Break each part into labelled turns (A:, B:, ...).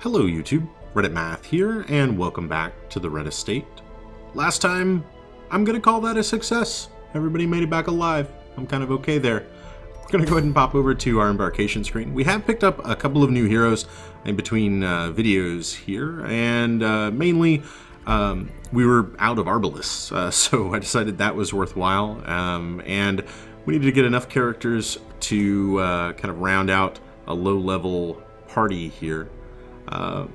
A: Hello YouTube, Reddit Math here, and welcome back to the Red Estate. Last time, I'm gonna call that a success. Everybody made it back alive. I'm kind of okay there. We're gonna go ahead and pop over to our embarkation screen. We have picked up a couple of new heroes in between videos here, and mainly we were out of Arbalest, so I decided that was worthwhile, and we needed to get enough characters to kind of round out a low-level party here. I'm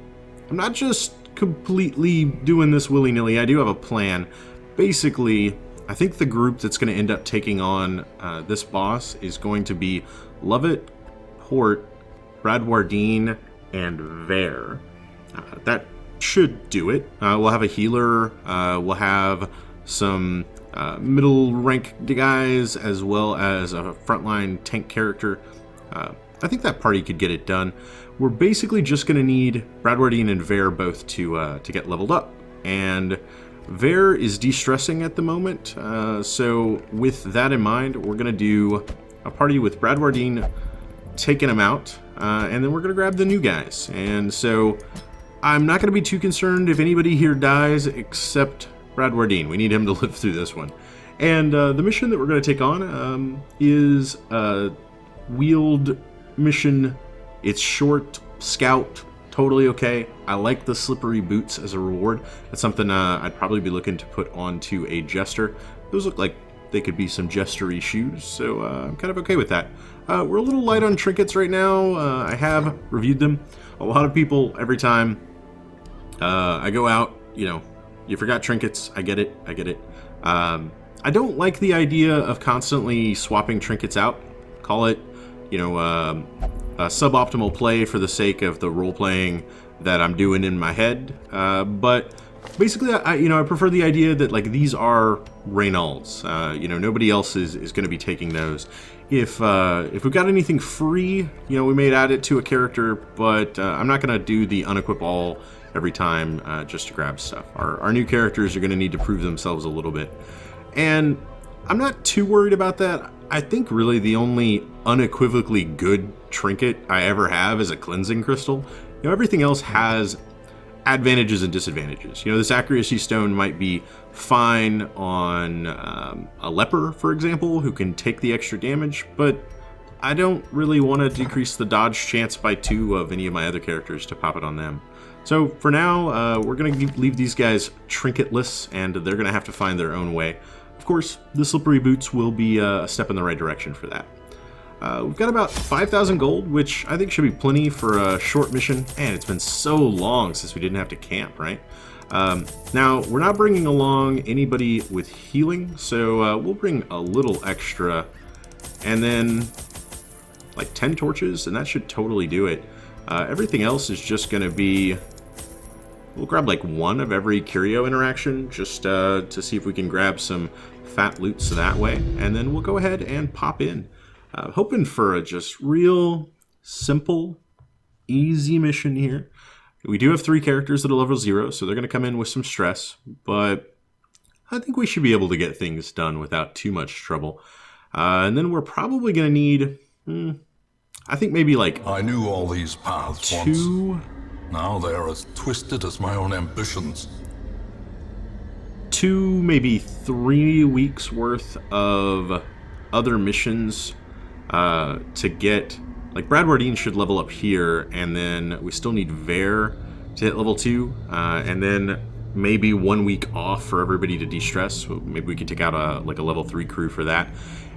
A: not just completely doing this willy-nilly. I do have a plan. Basically, I think the group that's going to end up taking on this boss is going to be Lovett, Port, Bradwardine, and Vare. That should do it. We'll have a healer. We'll have some middle rank guys as well as a frontline tank character. I think that party could get it done. We're basically just going to need Bradwardine and Vare both to get leveled up. And Vare is de-stressing at the moment, so with that in mind, we're going to do a party with Bradwardine taking him out, and then we're going to grab the new guys. And so I'm not going to be too concerned if anybody here dies except Bradwardine. We need him to live through this one. And the mission that we're going to take on is Weald mission. It's short, scout, totally okay. I like the slippery boots as a reward. That's something I'd probably be looking to put onto a jester. Those look like they could be some jestery shoes, so I'm kind of okay with that. We're a little light on trinkets right now. I have reviewed them. A lot of people, every time I go out, you know, you forgot trinkets. I get it. I don't like the idea of constantly swapping trinkets out. Call it, you know, a suboptimal play for the sake of the role-playing that I'm doing in my head. But basically, I prefer the idea that, like, these are Reynolds. You know, nobody else is going to be taking those. If we've got anything free, you know, we may add it to a character, but I'm not going to do the unequip all every time just to grab stuff. Our new characters are going to need to prove themselves a little bit. And I'm not too worried about that. I think really the only unequivocally good trinket I ever have is a cleansing crystal. You know, everything else has advantages and disadvantages. You know, this accuracy stone might be fine on a leper, for example, who can take the extra damage, but I don't really want to decrease the dodge chance by 2 of any of my other characters to pop it on them. So for now, we're going to leave these guys trinketless, and they're going to have to find their own way. Of course, the slippery boots will be a step in the right direction for that. We've got about 5,000 gold, which I think should be plenty for a short mission. And it's been so long since we didn't have to camp, right? Now, we're not bringing along anybody with healing, so we'll bring a little extra. And then, like 10 torches, and that should totally do it. Everything else is just going to be... We'll grab like 1 of every curio interaction, just to see if we can grab some fat loots that way. And then we'll go ahead and pop in. Hoping for a just real simple, easy mission here. We do have 3 characters that are level 0, so they're going to come in with some stress. But I think we should be able to get things done without too much trouble. And then we're probably going to need, I think maybe like...
B: I knew all these paths
A: 2...
B: once. Now they are as twisted as my own ambitions.
A: 2, maybe 3 weeks worth of other missions to get... Like, Bradwardine should level up here, and then we still need Vare to hit level 2, and then maybe 1 week off for everybody to de-stress. Maybe we could take out a level 3 crew for that.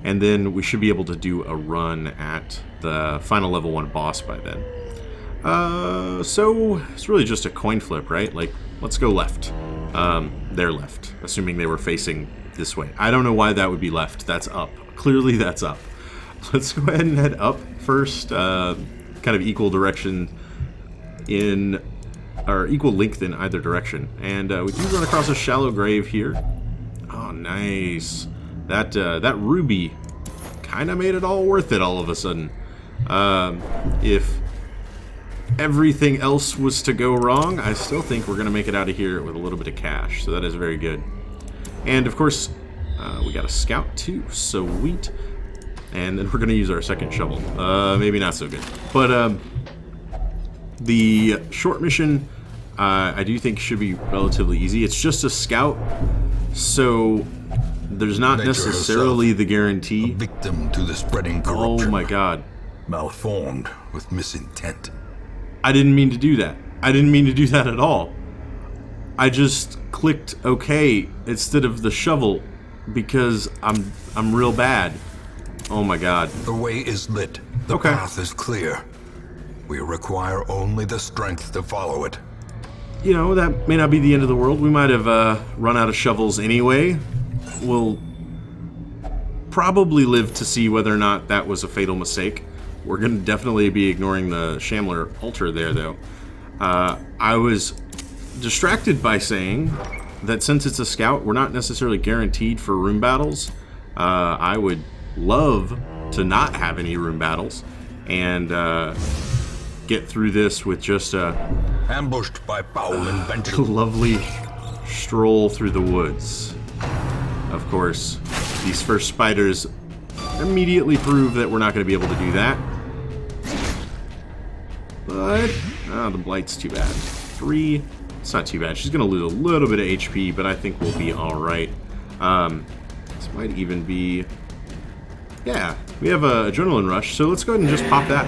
A: And then we should be able to do a run at the final level 1 boss by then. So it's really just a coin flip, right? Like, let's go left. They're left, assuming they were facing this way. I don't know why that would be left. That's up. Clearly that's up. Let's go ahead and head up first, kind of equal direction in, or equal length in either direction. And we do run across a shallow grave here. Oh, nice. That ruby kind of made it all worth it all of a sudden. If everything else was to go wrong, I still think we're going to make it out of here with a little bit of cash, so that is very good. And of course, we got a scout too, sweet. And then we're going to use our second shovel. Maybe not so good. But The short mission, I do think should be relatively easy. It's just a scout, so there's not
B: Nature
A: necessarily
B: herself,
A: the guarantee.
B: a victim to the spreading corruption.
A: Oh my god.
B: Malformed with misintent.
A: I didn't mean to do that. I didn't mean to do that at all. I just clicked OK instead of the shovel because I'm real bad. Oh my god.
B: The way is lit. The
A: Okay.
B: path is clear. We require only the strength to follow it.
A: You know, that may not be the end of the world. We might have run out of shovels anyway. We'll probably live to see whether or not that was a fatal mistake. We're going to definitely be ignoring the Shambler altar there, though. I was distracted by saying that since it's a scout, we're not necessarily guaranteed for room battles. I would love to not have any room battles and get through this with just a
B: Ambushed by foul invention.
A: lovely stroll through the woods. Of course, these first spiders immediately prove that we're not going to be able to do that. But, the blight's too bad. 3, it's not too bad. She's going to lose a little bit of HP, but I think we'll be alright. This might even be... Yeah, we have a Adrenaline Rush, so let's go ahead and just pop that.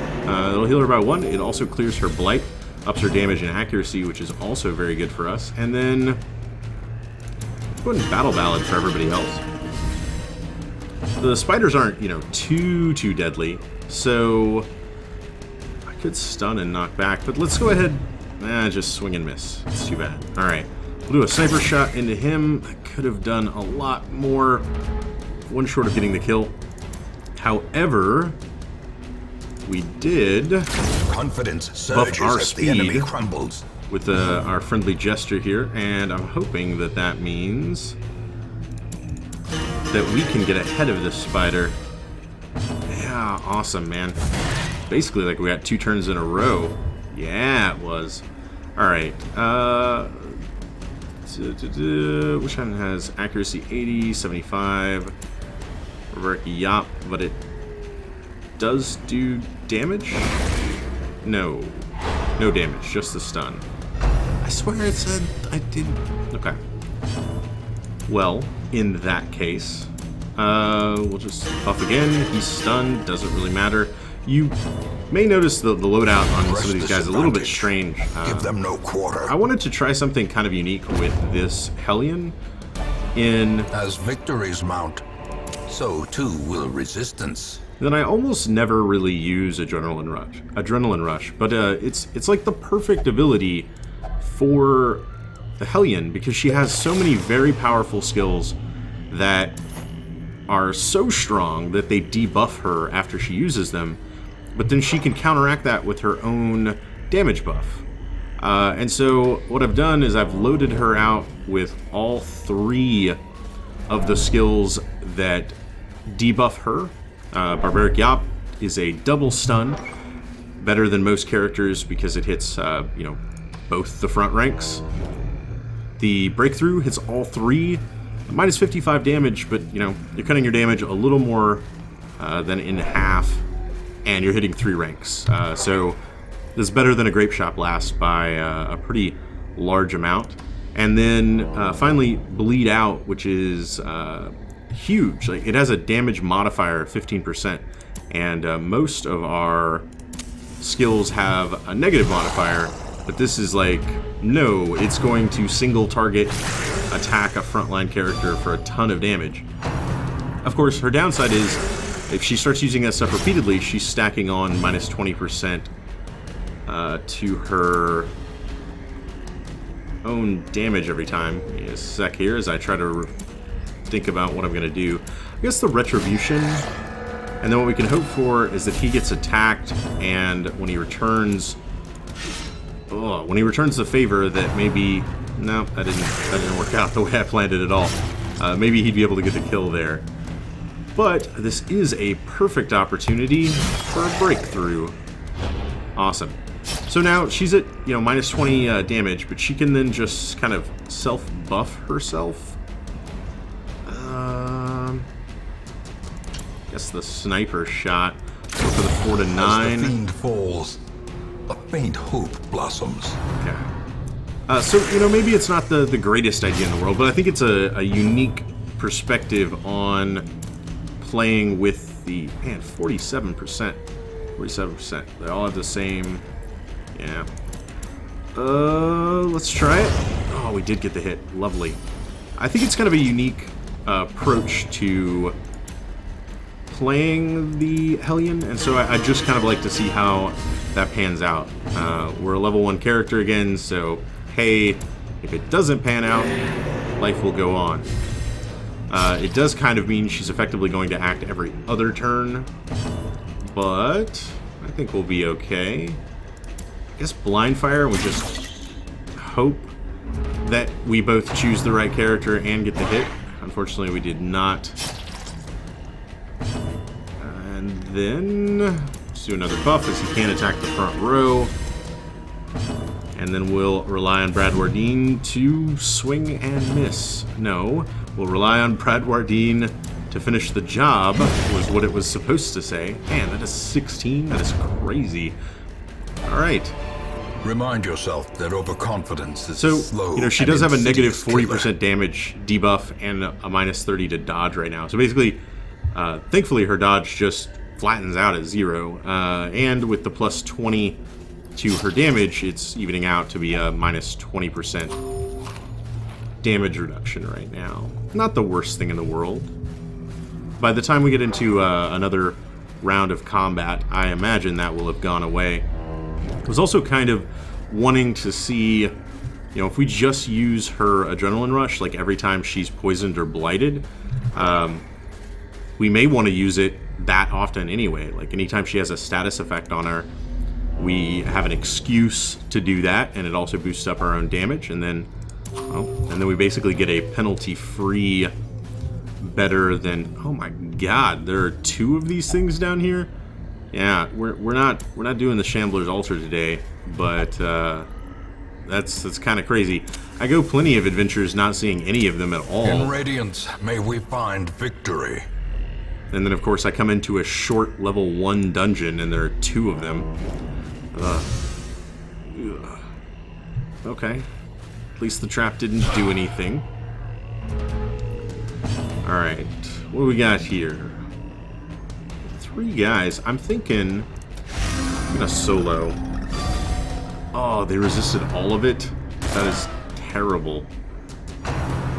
A: It'll heal her by 1. It also clears her blight, ups her damage and accuracy, which is also very good for us. And then, let's go ahead and Battle Ballad for everybody else. The spiders aren't, you know, too deadly, so I could stun and knock back, but let's go ahead, just swing and miss. It's too bad. Alright, we'll do a sniper shot into him. I could have done a lot more, one short of getting the kill. However, we did
B: Confidence
A: buff
B: surges
A: our
B: as the enemy
A: speed
B: crumbles.
A: with our friendly gesture here, and I'm hoping that that means that we can get ahead of this spider. Yeah, awesome, man. Basically, like, we got 2 turns in a row. Yeah, it was. Alright, which one has accuracy 80, 75, Yop, but it does do damage? No. No damage, just the stun. I swear it said I didn't. Okay. Well, in that case, we'll just buff again. He's stunned, doesn't really matter. You may notice the loadout on some of these guys a little bit strange.
B: Give them no quarter.
A: I wanted to try something kind of unique with this Hellion.
B: As victories mount, so too will resistance.
A: Then I almost never really use Adrenaline Rush, but it's like the perfect ability for the Hellion because she has so many very powerful skills that are so strong that they debuff her after she uses them, but then she can counteract that with her own damage buff. And so what I've done is I've loaded her out with all 3 of the skills that debuff her. Barbaric Yop is a double stun, better than most characters because it hits, you know, both the front ranks. The Breakthrough hits all 3, minus 55 damage, but, you know, you're cutting your damage a little more than in half, and you're hitting 3 ranks. So this is better than a Grape Shot Blast by a pretty large amount. And then finally, Bleed Out, which is huge. Like, it has a damage modifier of 15%, and most of our skills have a negative modifier, but this is like, no, it's going to single target attack a frontline character for a ton of damage. Of course, her downside is if she starts using that stuff repeatedly, she's stacking on minus 20% to her own damage every time. Give me a sec here as I try to think about what I'm going to do. I guess the Retribution, and then what we can hope for is that he gets attacked, and when he returns the favor, that maybe, no, that didn't work out the way I planned it at all. Maybe he'd be able to get the kill there. But this is a perfect opportunity for a breakthrough. Awesome. So now she's at, you know, minus 20 damage, but she can then just kind of self-buff herself. I guess the sniper shot for the 4 to 9.
B: As the fiend falls, a faint hope blossoms.
A: Okay. So, you know, maybe it's not the greatest idea in the world, but I think it's a unique perspective on playing with the, man, 47%. 47%. They all have the same, yeah. Let's try it. Oh, we did get the hit. Lovely. I think it's kind of a unique approach to playing the Hellion, and so I just kind of like to see how that pans out. We're a level 1 character again, so hey, if it doesn't pan out, life will go on. It does kind of mean she's effectively going to act every other turn, but I think we'll be okay. I guess blind fire, we just hope that we both choose the right character and get the hit. Unfortunately, we did not. And then let's do another buff as he can't attack the front row. And then we'll rely on Bradwardine to swing and miss. No, we'll rely on Bradwardine to finish the job, was what it was supposed to say. Man, that is 16. That is crazy. All right.
B: Remind yourself that overconfidence is
A: So,
B: slow.
A: you know, she does have a negative 40% damage debuff and a minus 30 to dodge right now. So basically, thankfully, her dodge just flattens out at 0. And with the plus 20 to her damage, it's evening out to be a minus 20% damage reduction right now. Not the worst thing in the world. By the time we get into another round of combat, I imagine that will have gone away. I was also kind of wanting to see, you know, if we just use her adrenaline rush, like every time she's poisoned or blighted, we may want to use it that often anyway. Like anytime she has a status effect on her, we have an excuse to do that, and it also boosts up our own damage, and then, well, and then we basically get a penalty-free better than, oh my god, there are 2 of these things down here? Yeah, we're not doing the Shambler's Altar today, but that's kind of crazy. I go plenty of adventures not seeing any of them at all.
B: In Radiance, may we find victory.
A: And then, of course, I come into a short level 1 dungeon, and there are 2 of them. Okay. At least the trap didn't do anything. Alright, what do we got here? 3 guys. I'm thinking I'm gonna solo. Oh, they resisted all of it? That is terrible.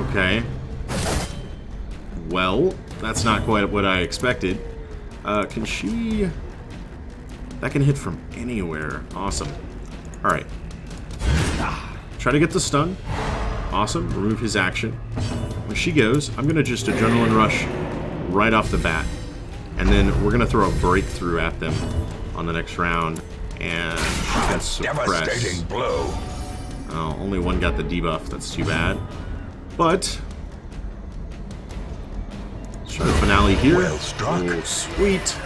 A: Okay. Well, that's not quite what I expected. Can she... That can hit from anywhere. Awesome. Alright. Try to get the stun. Awesome. Remove his action. When she goes, I'm gonna just adrenaline rush right off the bat. And then we're going to throw a breakthrough at them on the next round. And that's suppress.
B: Devastating blow.
A: Oh, only 1 got the debuff. That's too bad. But let's try the finale here.
B: Well struck.
A: Oh, sweet.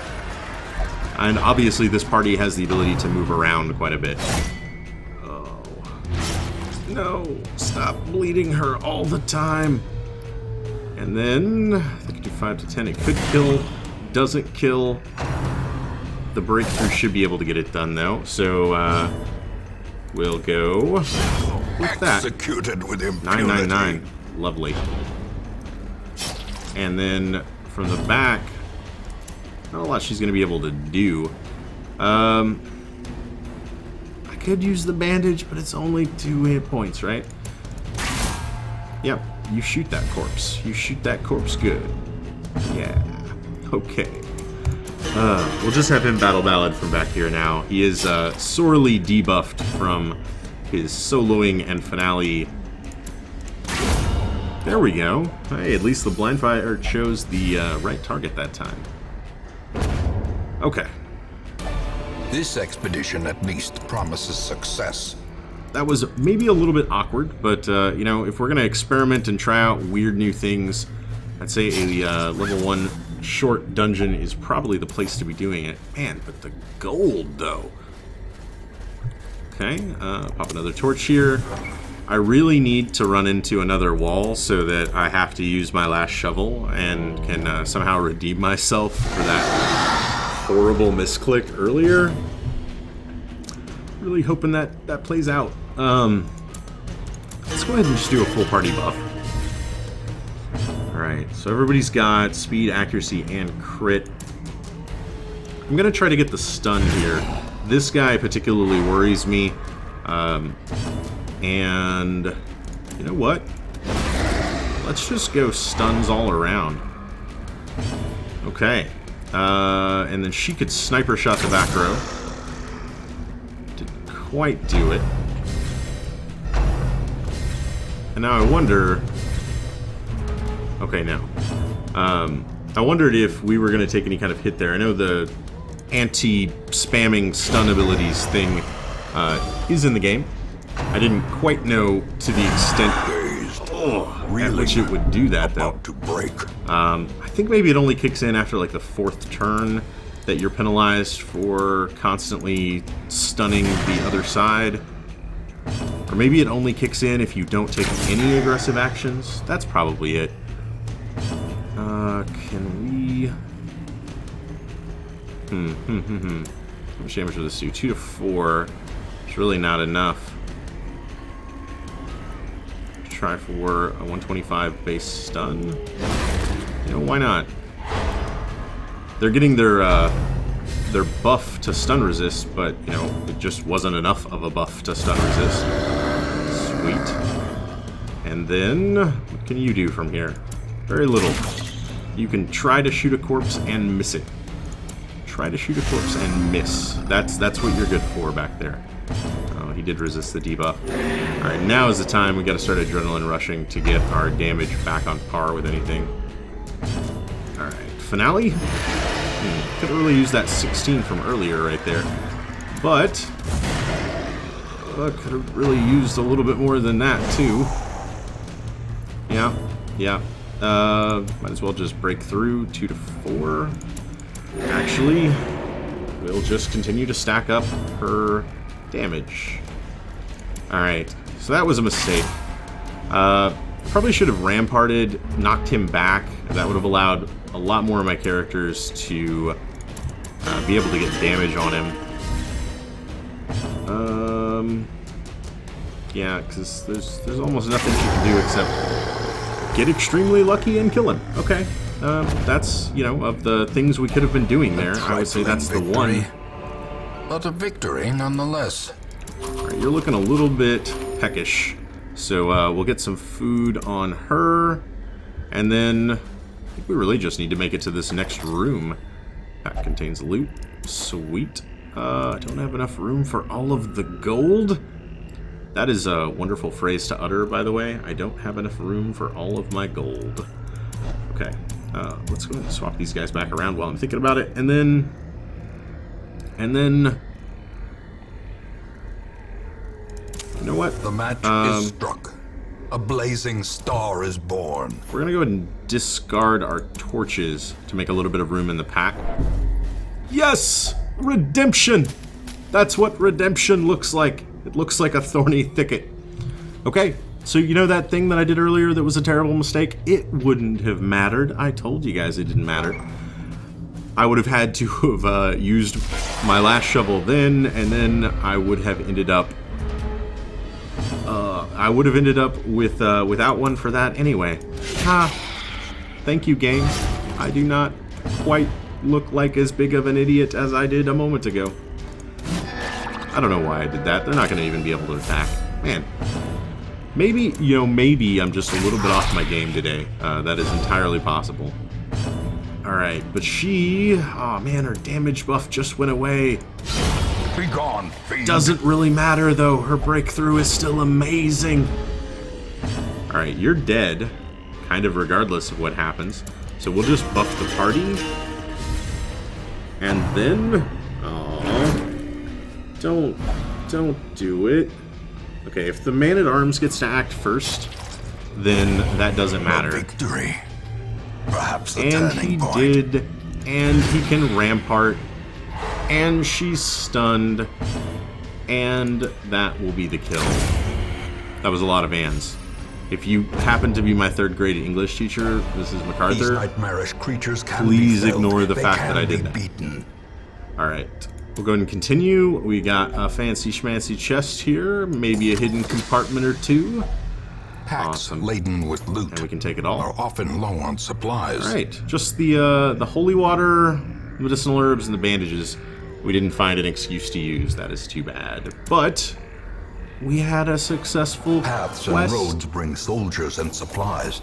A: And obviously this party has the ability to move around quite a bit. Oh. No. Stop bleeding her all the time. And then I think I do 5 to 10. It could kill. Doesn't kill. The breakthrough should be able to get it done though, so we'll go with that.
B: Executed with impunity.
A: 999. Lovely. And then from the back, not a lot she's going to be able to do. I could use the bandage, but it's only 2 hit points, right? Yep, you shoot that corpse. You shoot that corpse good. Yeah. Okay. We'll just have him battle ballad from back here now. He is sorely debuffed from his soloing and finale. There we go. Hey, at least the blind fire chose the right target that time. Okay.
B: This expedition at least promises success.
A: That was maybe a little bit awkward, but you know, if we're gonna experiment and try out weird new things, I'd say a level 1 short dungeon is probably the place to be doing it. Man, but the gold, though. Okay, pop another torch here. I really need to run into another wall so that I have to use my last shovel and can somehow redeem myself for that horrible misclick earlier. Really hoping that plays out. Let's go ahead and just do a full party buff. Alright, so everybody's got speed, accuracy, and crit. I'm going to try to get the stun here. This guy particularly worries me. And you know what? Let's just go stuns all around. Okay. And then she could sniper shot the back row. Didn't quite do it. And now I wonder... Okay, now. I wondered if we were going to take any kind of hit there. I know the anti-spamming stun abilities thing is in the game. I didn't quite know to the extent at which it would do that, though.
B: To break.
A: I think maybe it only kicks in after like the 4th turn that you're penalized for constantly stunning the other side. Or maybe it only kicks in if you don't take any aggressive actions. That's probably it. Can we... How much damage will this do? 2 to 4. It's really not enough. Try for a 125 base stun. You know, why not? They're getting their buff to stun resist, but, you know, it just wasn't enough of a buff to stun resist. Sweet. And then, what can you do from here? Very little. You can try to shoot a corpse and miss it. Try to shoot a corpse and miss. That's what you're good for back there. Oh, he did resist the debuff. Alright, now is the time we gotta start adrenaline rushing to get our damage back on par with anything. Alright, finale? Could have really used that 16 from earlier right there. But, could have really used a little bit more than that too. Yeah. Might as well just break through 2 to 4. Actually, we'll just continue to stack up her damage. Alright, so that was a mistake. Probably should have ramparted, knocked him back. That would have allowed a lot more of my characters to be able to get damage on him. Yeah, because there's almost nothing she can do except get extremely lucky and kill him. Okay. That's, you know, of the things we could have been doing there, I would say that's the one.
B: But a victory nonetheless.
A: Alright, you're looking a little bit peckish. So we'll get some food on her. And then I think we really just need to make it to this next room. That contains loot. Sweet. I don't have enough room for all of the gold. That is a wonderful phrase to utter, by the way. I don't have enough room for all of my gold. Okay. Let's go ahead and swap these guys back around while I'm thinking about it. And then... You know what?
B: The match is struck. A blazing star is born.
A: We're going to go ahead and discard our torches to make a little bit of room in the pack. Yes! Redemption! That's what redemption looks like. It looks like a thorny thicket. Okay, so you know that thing that I did earlier that was a terrible mistake? It wouldn't have mattered. I told you guys it didn't matter. I would have had to have used my last shovel then, and then I would have ended up... with without one for that anyway. Thank you, game. I do not quite look like as big of an idiot as I did a moment ago. I don't know why I did that. They're not going to even be able to attack. Man. Maybe, you know, maybe I'm just a little bit off my game today. That is entirely possible. Alright, but she... Oh man, her damage buff just went away.
B: Be gone, fiend.
A: Doesn't really matter, though. Her breakthrough is still amazing. Alright, you're dead. Kind of regardless of what happens. So we'll just buff the party. And then... Oh, don't do it. Okay, if the man-at-arms gets to act first, then that doesn't matter.
B: A victory. Perhaps the
A: and
B: turning
A: he
B: point.
A: did, and he can rampart, and she's stunned, and that will be the kill. That was a lot of ands. If you happen to be my 3rd grade English teacher, Mrs. MacArthur,
B: These nightmarish creatures can
A: please
B: be felled.
A: ignore the
B: They
A: fact
B: can
A: that I did
B: be
A: that.
B: beaten.
A: Alright, We'll go ahead and continue. We got a fancy schmancy chest here, maybe a hidden compartment or two.
B: Packs laden with loot
A: And we can take it all.
B: are often low on supplies.
A: All right, just the holy water, medicinal herbs, and the bandages. We didn't find an excuse to use. That is too bad. But we had a successful
B: Paths
A: quest.
B: and roads bring soldiers and supplies.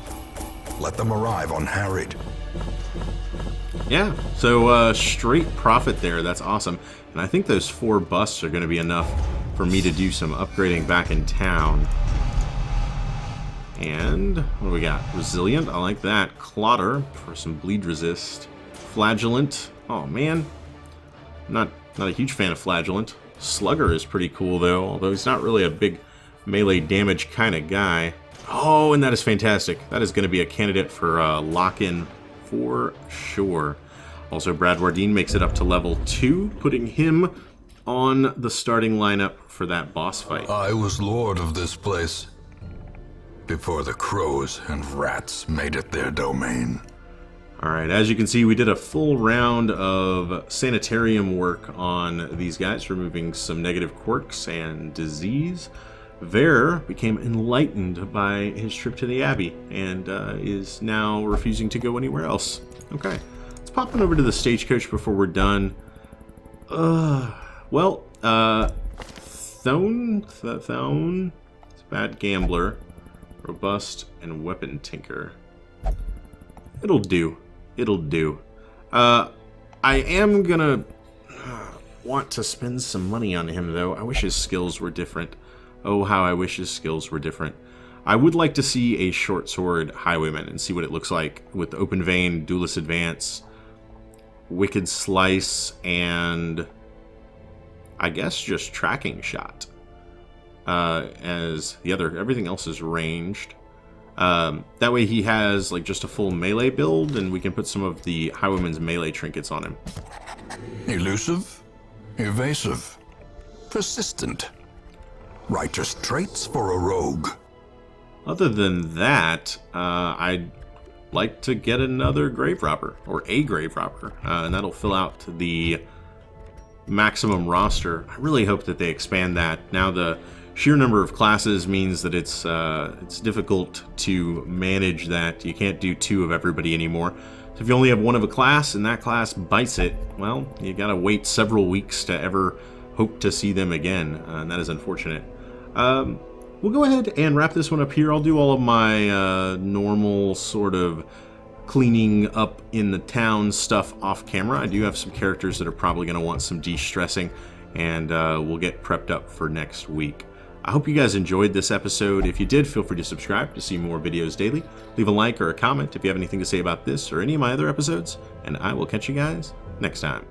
B: Let them arrive unharried.
A: Yeah, so straight profit there. That's awesome. And I think those 4 busts are going to be enough for me to do some upgrading back in town. And what do we got? Resilient, I like that. Clotter for some bleed resist. Flagellant, oh man, not a huge fan of Flagellant. Slugger is pretty cool though, although he's not really a big melee damage kind of guy. Oh, and that is fantastic. That is going to be a candidate for lock-in for sure. Also, Bradwardine makes it up to level 2, putting him on the starting lineup for that boss fight.
B: I was lord of this place before the crows and rats made it their domain.
A: Alright, as you can see, we did a full round of sanitarium work on these guys, removing some negative quirks and disease. Ver became enlightened by his trip to the Abbey and is now refusing to go anywhere else. Okay, let's pop on over to the stagecoach before we're done. Well, Thone, it's a bad gambler, robust, and weapon tinker. It'll do. It'll do. I am gonna want to spend some money on him, though. I wish his skills were different. Oh, how I wish his skills were different. I would like to see a short sword highwayman and see what it looks like with open vein, duelist advance, wicked slice, and I guess just tracking shot. As the other, everything else is ranged. That way he has like just a full melee build, and we can put some of the highwayman's melee trinkets on him.
B: Elusive, evasive, persistent. Righteous traits for a rogue.
A: Other than that, I'd like to get another grave robber, or a grave robber, and that'll fill out the maximum roster. I really hope that they expand that. Now the sheer number of classes means that it's difficult to manage that. You can't do 2 of everybody anymore. So if you only have 1 of a class and that class bites it, well, you gotta wait several weeks to ever hope to see them again, and that is unfortunate. We'll go ahead and wrap this one up here. I'll do all of my normal sort of cleaning up in the town stuff off camera. I do have some characters that are probably going to want some de-stressing, and we'll get prepped up for next week. I hope you guys enjoyed this episode. If you did, feel free to subscribe to see more videos daily. Leave a like or a comment if you have anything to say about this or any of my other episodes, and I will catch you guys next time.